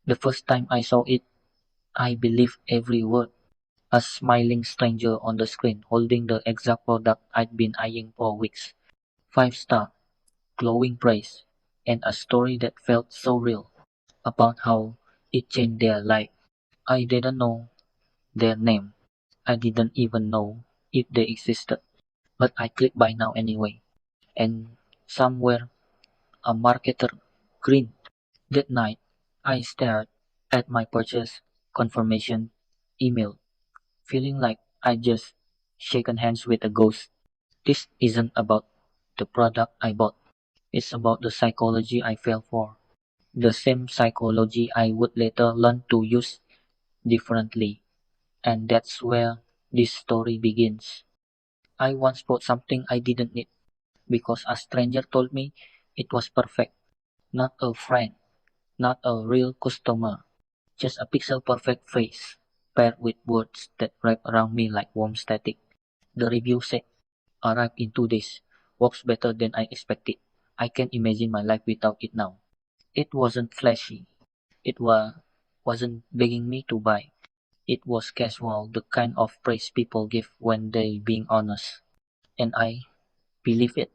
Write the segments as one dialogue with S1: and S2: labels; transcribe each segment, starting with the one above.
S1: The first time I saw it, I believed every word. A smiling stranger on the screen holding the exact product I'd been eyeing for weeks. 5 star, glowing praise, and a story that felt so real about how it changed their life. I didn't know their name. I didn't even know if they existed, but I clicked buy now anyway. And somewhere a marketer grinned. That night, I stared at my purchase confirmation email, feeling like I just shaken hands with a ghost. This isn't about the product I bought. It's about the psychology I fell for. The same psychology I would later learn to use differently. And that's where this story begins. I once bought something I didn't need because a stranger told me it was perfect. Not a friend, not a real customer, just a pixel perfect face paired with words that wrap around me like warm static. The review said, arrived in 2 days, works better than I expected. I can't imagine my life without it now. It wasn't flashy. It wasn't begging me to buy. It was casual, the kind of praise people give when they being honest. And I believe it.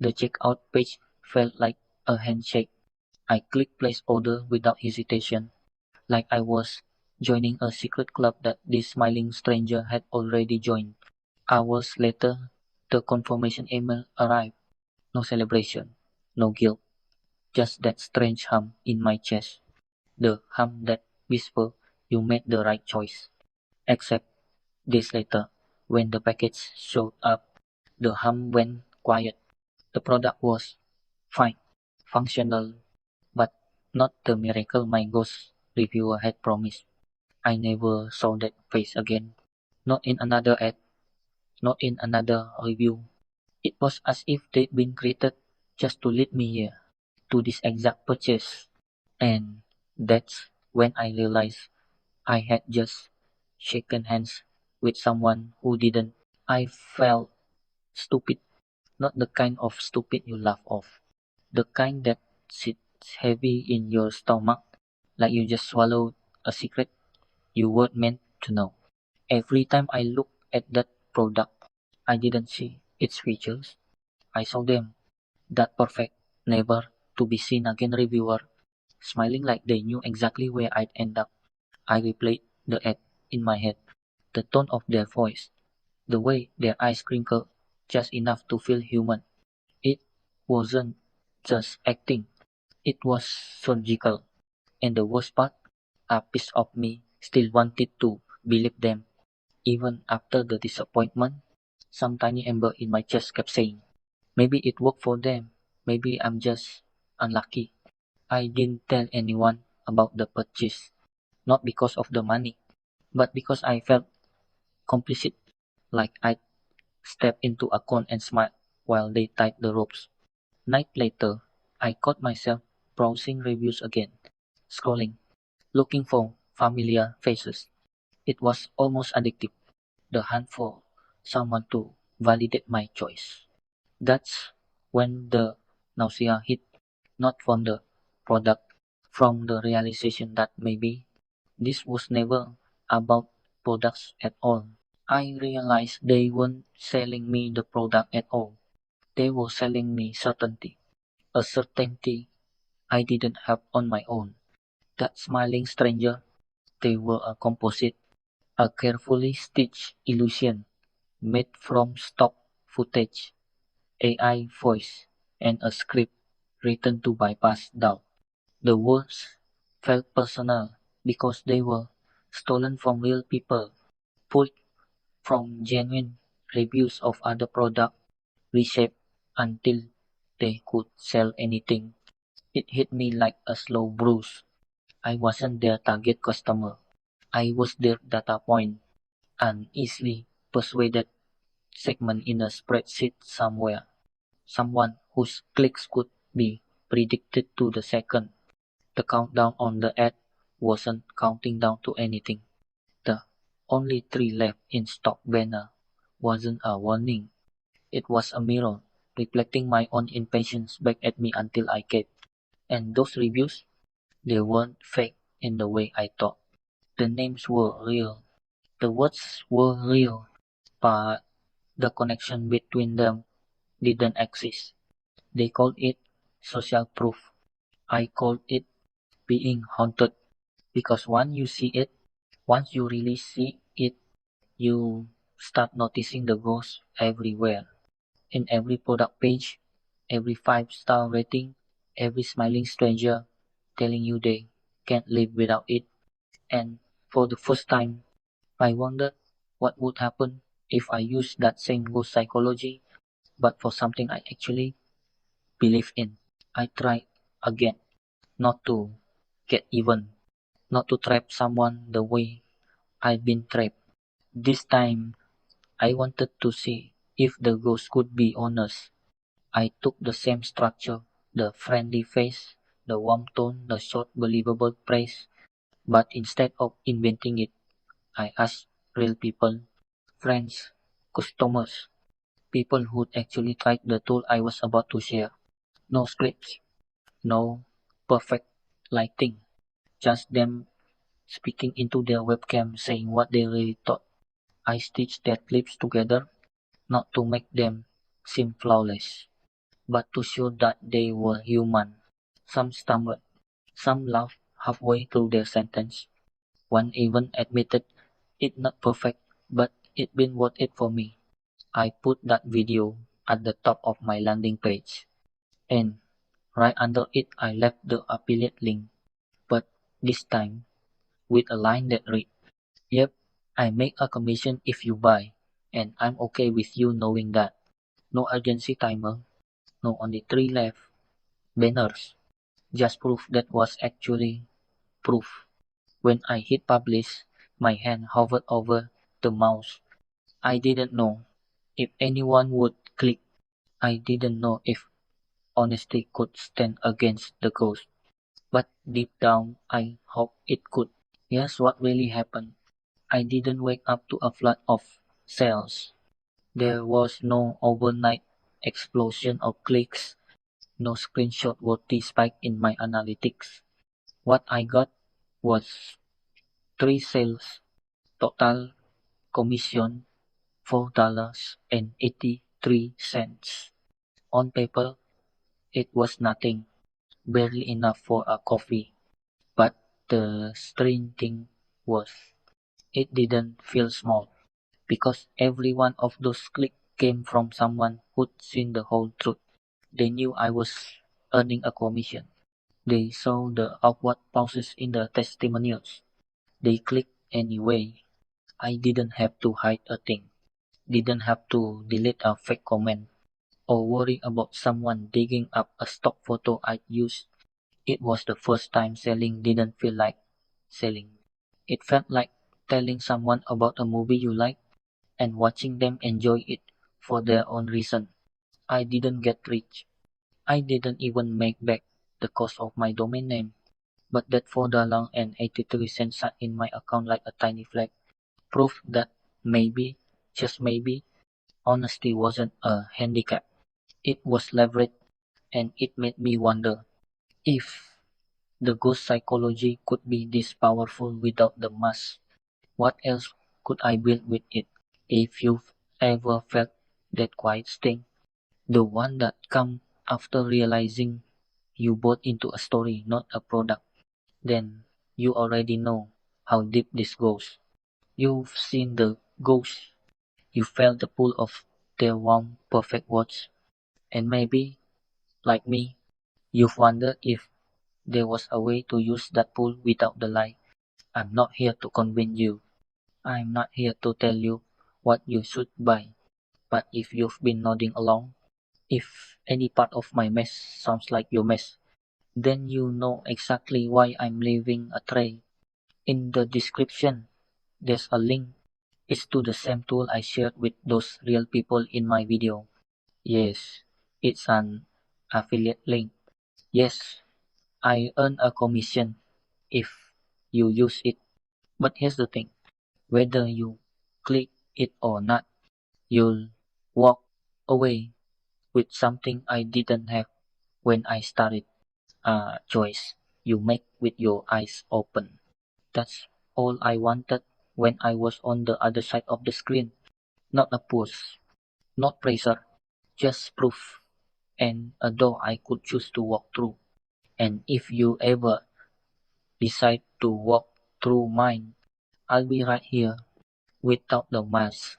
S1: The checkout page felt like a handshake. I clicked place order without hesitation, like I was joining a secret club that this smiling stranger had already joined. Hours later, the confirmation email arrived. No celebration, no guilt, just that strange hum in my chest. The hum that whispered, you made the right choice. Except days later, when the package showed up, the hum went quiet. The product was fine, functional, but not the miracle my ghost reviewer had promised. I never saw that face again. Not in another ad, not in another review. It was as if they'd been created just to lead me here, to this exact purchase. And that's when I realized I had just shaken hands with someone who didn't. I felt stupid, not the kind of stupid you laugh off, the kind that sits heavy in your stomach, like you just swallowed a secret you weren't meant to know. Every time I looked at that product, I didn't see its features. I saw them, that perfect, never to be seen again reviewer, smiling like they knew exactly where I'd end up. I replayed the ad in my head, the tone of their voice, the way their eyes crinkled just enough to feel human. It wasn't just acting, it was surgical. And the worst part, a piece of me still wanted to believe them. Even after the disappointment, some tiny ember in my chest kept saying, maybe it worked for them, maybe I'm just unlucky. I didn't tell anyone about the purchase, not because of the money, but because I felt complicit, like I'd stepped into a con and smiled while they tied the ropes. Night later, I caught myself browsing reviews again, scrolling, looking for familiar faces. It was almost addictive, the hunt for someone to validate my choice. That's when the nausea hit, not from the product, from the realization that maybe this was never about products at all. I realized they weren't selling me the product at all. They were selling me certainty, a certainty I didn't have on my own. That smiling stranger, they were a composite, a carefully stitched illusion made from stock footage, AI voice, and a script written to bypass doubt. The words felt personal because they were stolen from real people, pulled from genuine reviews of other products, reshaped until they could sell anything. It hit me like a slow bruise. I wasn't their target customer. I was their data point, an easily persuaded segment in a spreadsheet somewhere. Someone whose clicks could be predicted to the second. The countdown on the ad wasn't counting down to anything. The only three left in stock banner wasn't a warning. It was a mirror, reflecting my own impatience back at me until I gave. And those reviews, they weren't fake. in the way I thought. The names were real, the words were real, but the connection between them didn't exist. They called it social proof. I called it being haunted because once you really see it, you start noticing the ghosts everywhere. In every product page, every 5-star rating, every smiling stranger telling you they can't live without it. And for the first time, I wondered what would happen if I used that same ghost psychology, but for something I actually believe in. I tried again, not to get even, not to trap someone the way I'd been trapped. This time, I wanted to see if the ghost could be honest. I took the same structure, the friendly face, the warm tone, the short believable praise, but instead of inventing it, I asked real people, friends, customers, people who'd actually tried the tool I was about to share. No scripts, no perfect lighting, just them speaking into their webcam saying what they really thought. I stitched their clips together, not to make them seem flawless, but to show that they were human. Some stumbled, some laughed halfway through their sentence. One even admitted it not perfect, but it been worth it for me. I put that video at the top of my landing page, and right under it I left the affiliate link, but this time with a line that read, "Yep, I make a commission if you buy, and I'm okay with you knowing that." No urgency timer, no only 3 left banners, just proof that was actually proof. When I hit publish, my hand hovered over the mouse. I didn't know if anyone would click. I didn't know if honesty could stand against the ghost, but deep down I hoped it could. Here's what really happened. I didn't wake up to a flood of sales. There was no overnight explosion of clicks, no screenshot-worthy spike in my analytics. What I got was 3 sales, total commission $4.83. On paper, it was nothing, barely enough for a coffee. But the strange thing was, it didn't feel small, because every one of those clicks came from someone who'd seen the whole truth. They knew I was earning a commission. They saw the awkward pauses in the testimonials. They clicked anyway. I didn't have to hide a thing, didn't have to delete a fake comment, or worry about someone digging up a stock photo I'd used. It was the first time selling didn't feel like selling. It felt like telling someone about a movie you like and watching them enjoy it for their own reason. I didn't get rich. I didn't even make back the cost of my domain name. But that $4.83 sat in my account like a tiny flag, proof that maybe, just maybe, honesty wasn't a handicap. It was leverage, and it made me wonder if the ghost psychology could be this powerful without the mask. What else could I build with it? If you've ever felt that quiet sting, the one that comes after realizing you bought into a story, not a product, then you already know how deep this goes. You've seen the ghost, you felt the pull of their warm, perfect words, and maybe, like me, you've wondered if there was a way to use that pull without the lie. I'm not here to convince you. I'm not here to tell you what you should buy. But if you've been nodding along, if any part of my mess sounds like your mess, then you know exactly why I'm leaving a tray. In the description, there's a link. It's to the same tool I shared with those real people in my video. Yes, it's an affiliate link. Yes, I earn a commission if you use it. But here's the thing, whether you click it or not, you'll walk away with something I didn't have when I started. Choice. you make with your eyes open. That's all I wanted when I was on the other side of the screen. Not a push, not pressure, just proof and a door I could choose to walk through. And if you ever decide to walk through mine, I'll be right here without the mask,